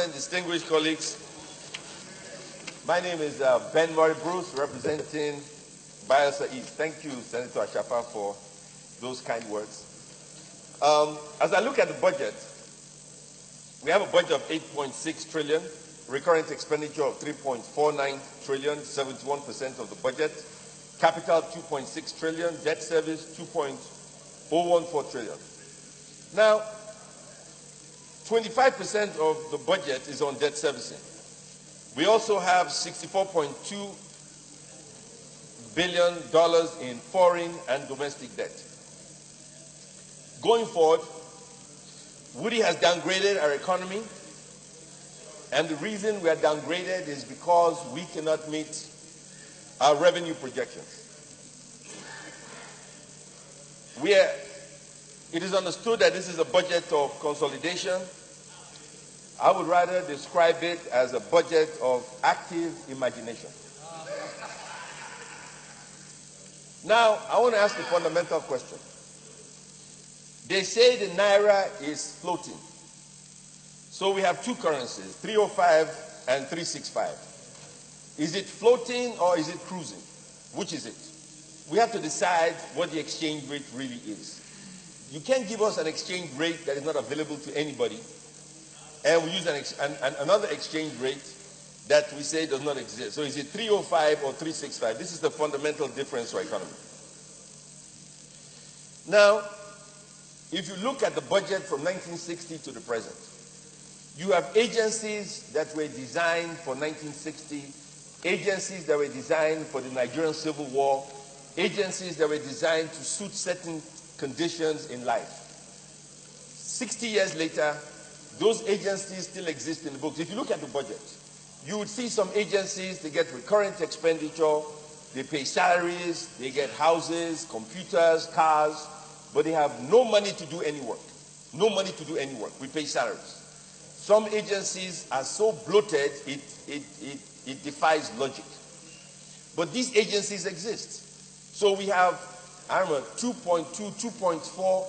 Distinguished colleagues, my name is Ben Murray Bruce, representing Biafra East. Thank you, Senator Ashafa, for those kind words. As I look at the budget, we have a budget of 8.6 trillion, recurrent expenditure of 3.49 trillion, 71% of the budget, capital 2.6 trillion, debt service 2.014 trillion. Now, 25% of the budget is on debt servicing. We also have $64.2 billion in foreign and domestic debt. Going forward, Woody has downgraded our economy, and the reason we are downgraded is because we cannot meet our revenue projections. It is understood that this is a budget of consolidation. I would rather describe it as a budget of active imagination. Now, I want to ask a fundamental question. They say the Naira is floating. So we have two currencies, 305 and 365. Is it floating or is it cruising? Which is it? We have to decide what the exchange rate really is. You can't give us an exchange rate that is not available to anybody, and we use another exchange rate that we say does not exist. So is it 305 or 365? This is the fundamental difference for economy. Now, if you look at the budget from 1960 to the present, you have agencies that were designed for 1960, agencies that were designed for the Nigerian Civil War, agencies that were designed to suit certain conditions in life. 60 years later, those agencies still exist in the books. If you look at the budget, you would see some agencies, they get recurrent expenditure, they pay salaries, they get houses, computers, cars, but they have no money to do any work. No money to do any work. We pay salaries. Some agencies are so bloated, it defies logic. But these agencies exist. So we have, I don't know, 2.4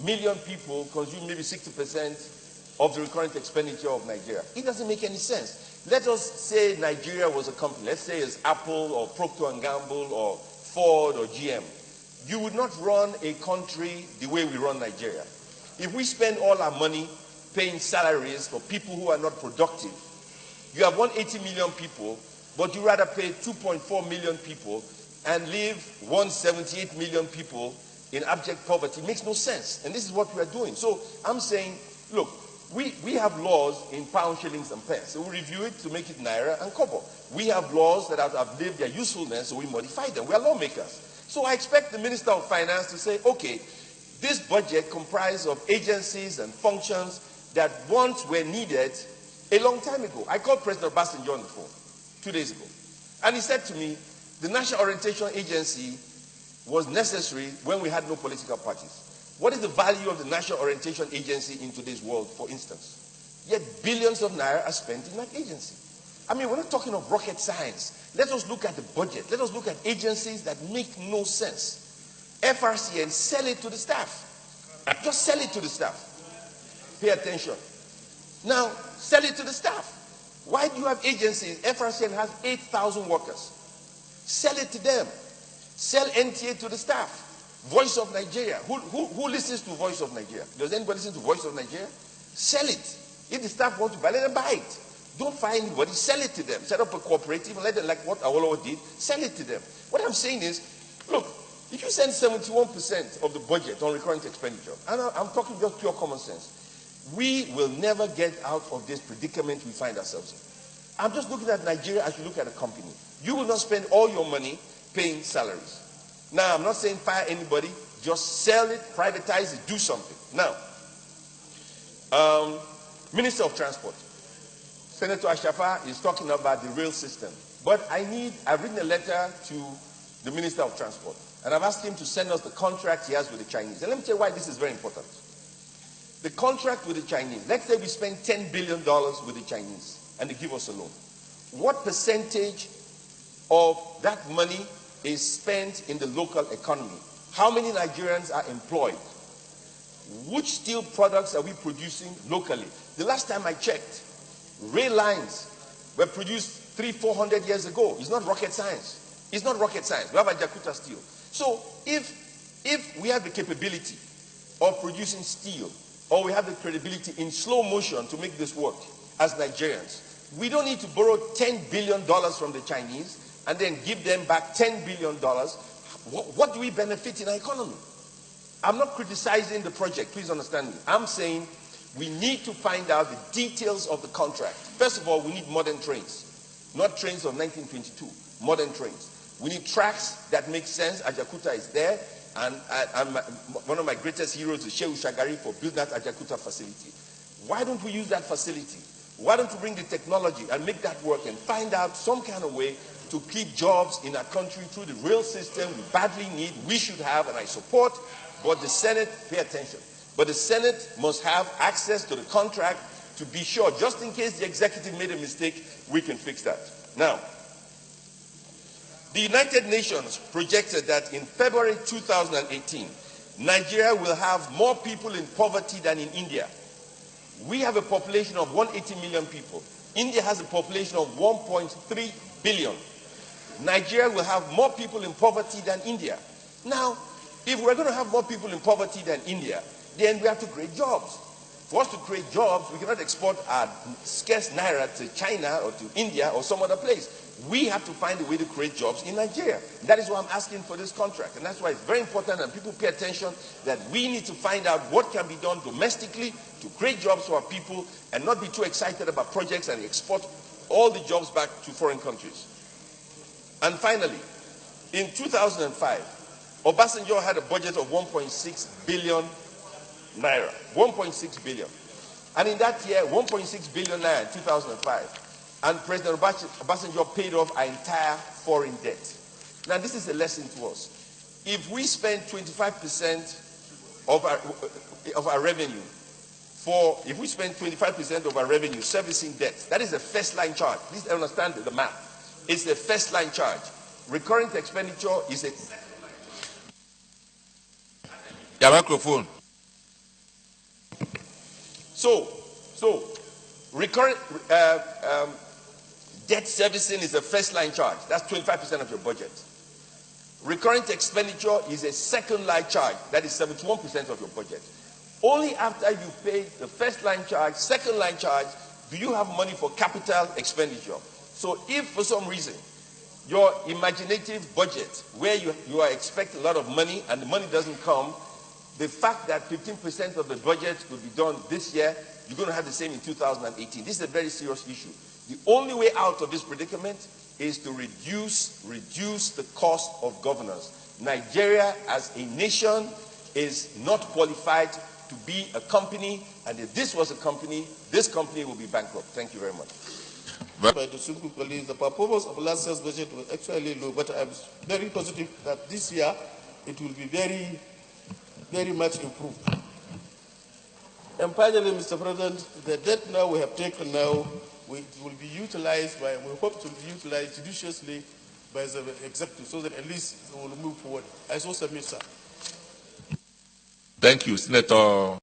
million people consume maybe 60% of the recurrent expenditure of Nigeria. It doesn't make any sense. Let us say Nigeria was a company. Let's say it's Apple or Procter & Gamble or Ford or GM. You would not run a country the way we run Nigeria. If we spend all our money paying salaries for people who are not productive, you have 180 million people, but you rather pay 2.4 million people and leave 178 million people in abject poverty. It makes no sense. And this is what we are doing. So I'm saying, look, we have laws in pound, shillings, and pence. So we review it to make it Naira and Kobo. We have laws that have outlived their usefulness, so we modify them. We are lawmakers. So I expect the Minister of Finance to say, okay, this budget comprised of agencies and functions that once were needed a long time ago. I called President Obasanjo on the phone 2 days ago. And he said to me, the National Orientation Agency was necessary when we had no political parties. What is the value of the National Orientation Agency in today's world, for instance? Yet billions of naira are spent in that agency. I mean, we're not talking of rocket science. Let us look at the budget. Let us look at agencies that make no sense. FRCN, sell it to the staff. Just sell it to the staff. Pay attention. Now, sell it to the staff. Why do you have agencies? FRCN has 8,000 workers. Sell it to them. Sell NTA to the staff. Voice of Nigeria. Who listens to Voice of Nigeria? Does anybody listen to Voice of Nigeria? Sell it. If the staff want to buy, let them buy it. Don't find anybody. Sell it to them. Set up a cooperative and let them, like what Awolowo did, sell it to them. What I'm saying is, look, if you send 71% of the budget on recurrent expenditure, and I'm talking just pure common sense, we will never get out of this predicament we find ourselves in. I'm just looking at Nigeria as you look at a company. You will not spend all your money paying salaries. Now, I'm not saying fire anybody, just sell it, privatize it, do something. Now, Minister of Transport, Senator Ashafa is talking about the rail system. But I've written a letter to the Minister of Transport, and I've asked him to send us the contract he has with the Chinese. And let me tell you why this is very important. The contract with the Chinese, let's say we spend $10 billion with the Chinese, and they give us a loan. What percentage of that money is spent in the local economy? How many Nigerians are employed? Which steel products are we producing locally? The last time I checked, Rail lines were produced 300-400 years ago. It's not rocket science. It's not rocket science. We have Ajakuta steel. So if we have the capability of producing steel, or we have the credibility in slow motion to make this work as Nigerians, we don't need to borrow $10 billion from the Chinese and then give them back $10 billion. What do we benefit in our economy? I'm not criticizing the project, please understand me. I'm saying we need to find out the details of the contract. First of all, we need modern trains, not trains of 1922, modern trains. We need tracks that make sense. Ajakuta is there, and one of my greatest heroes is Shehu Shagari for building that Ajakuta facility. Why don't we use that facility? Why don't we bring the technology and make that work and find out some kind of way to keep jobs in our country through the rail system we badly need, we should have, and I support, but the Senate, pay attention, but the Senate must have access to the contract to be sure, just in case the executive made a mistake, we can fix that. Now, the United Nations projected that in February 2018, Nigeria will have more people in poverty than in India. We have a population of 180 million people. India has a population of 1.3 billion. Nigeria will have more people in poverty than India. Now, if we're going to have more people in poverty than India, then we have to create jobs. For us to create jobs, we cannot export our scarce naira to China or to India or some other place. We have to find a way to create jobs in Nigeria. That is why I'm asking for this contract. And that's why it's very important that people pay attention that we need to find out what can be done domestically to create jobs for our people and not be too excited about projects and export all the jobs back to foreign countries. And finally, in 2005, Obasanjo had a budget of 1.6 billion naira. 1.6 billion. And in that year, 1.6 billion naira in 2005. And President Obasanjo paid off our entire foreign debt. Now, this is a lesson to us. If we spend 25% of our revenue if we spend 25% of our revenue servicing debt, that is a first line charge. Please understand the math. It's the first line charge. Recurrent expenditure is a second line charge. Your microphone. So recurrent debt servicing is a first line charge. That's 25% of your budget. Recurrent expenditure is a second line charge. That is 71% of your budget. Only after you pay the first line charge, second line charge, do you have money for capital expenditure. So if for some reason your imaginative budget, where you are expecting a lot of money and the money doesn't come, the fact that 15% of the budget will be done this year, you're going to have the same in 2018. This is a very serious issue. The only way out of this predicament is to reduce the cost of governance. Nigeria as a nation is not qualified to be a company, and if this was a company, this company will be bankrupt. Thank you very much. By the simple police, the performance of last year's budget was actually low, but I'm very positive that this year it will be very, very much improved. And finally, Mr. President, the debt now we have taken now, it will be utilized by, we hope to be utilized judiciously by the executive so that at least we will move forward. I so submit, sir. Thank you, Senator.